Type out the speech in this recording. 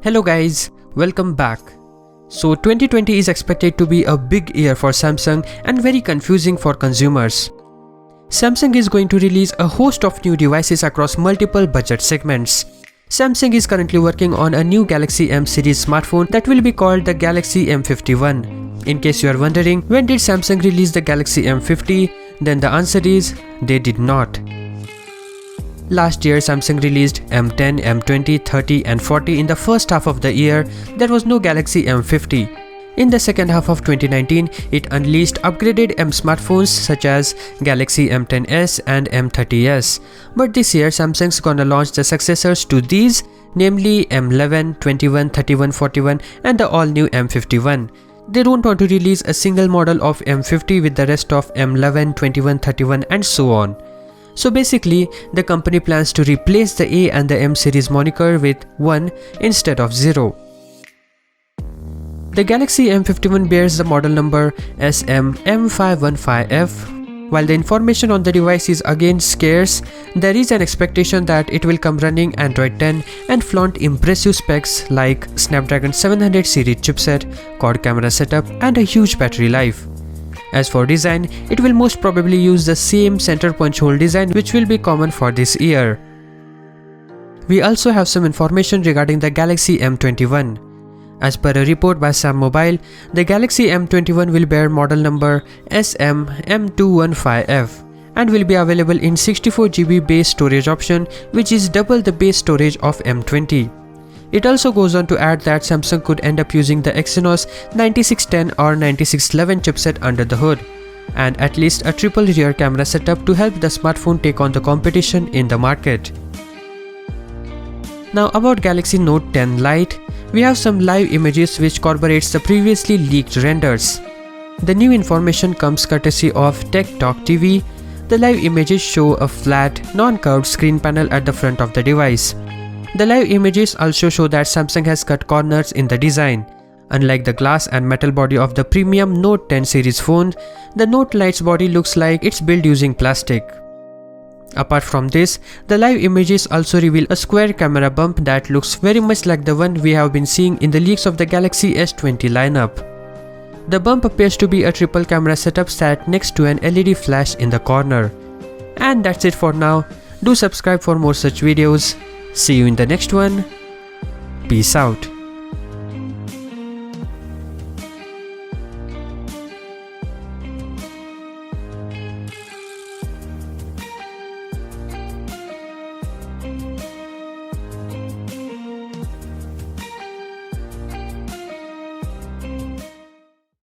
Hello guys, welcome back. So 2020 is expected to be a big year for Samsung and very confusing for consumers. Samsung is going to release a host of new devices across multiple budget segments. Samsung is currently working on a new Galaxy M series smartphone that will be called the Galaxy M51. In case you are wondering, when did Samsung release the Galaxy M50? Then the answer is, they did not. Last year, Samsung released M10, M20, 30 and 40 in the first half of the year. There was no Galaxy M50. In the second half of 2019, it unleashed upgraded M smartphones such as Galaxy M10s and M30s. But this year, Samsung's gonna launch the successors to these, namely M11, 21, 31, 41 and the all-new M51. They don't want to release a single model of M50 with the rest of M11, 21, 31 and so on. So basically, the company plans to replace the A and the M series moniker with 1 instead of 0. The Galaxy M51 bears the model number SM-M515F. While the information on the device is again scarce, there is an expectation that it will come running Android 10 and flaunt impressive specs like Snapdragon 700 series chipset, quad camera setup and a huge battery life. As for design, it will most probably use the same center punch hole design which will be common for this year. We also have some information regarding the Galaxy M21. As per a report by Sam Mobile, the Galaxy M21 will bear model number SM-M215F and will be available in 64GB base storage option, which is double the base storage of M20. It also goes on to add that Samsung could end up using the Exynos 9610 or 9611 chipset under the hood, and at least a triple rear camera setup to help the smartphone take on the competition in the market. Now about Galaxy Note 10 Lite, we have some live images which corroborates the previously leaked renders. The new information comes courtesy of Tech Talk TV. The live images show a flat, non-curved screen panel at the front of the device. The live images also show that Samsung has cut corners in the design. Unlike the glass and metal body of the premium Note 10 series phone, the Note Lite's body looks like it's built using plastic. Apart from this, the live images also reveal a square camera bump that looks very much like the one we have been seeing in the leaks of the Galaxy S20 lineup. The bump appears to be a triple camera setup sat next to an LED flash in the corner. And that's it for now. Do subscribe for more such videos. See you in the next one. Peace out.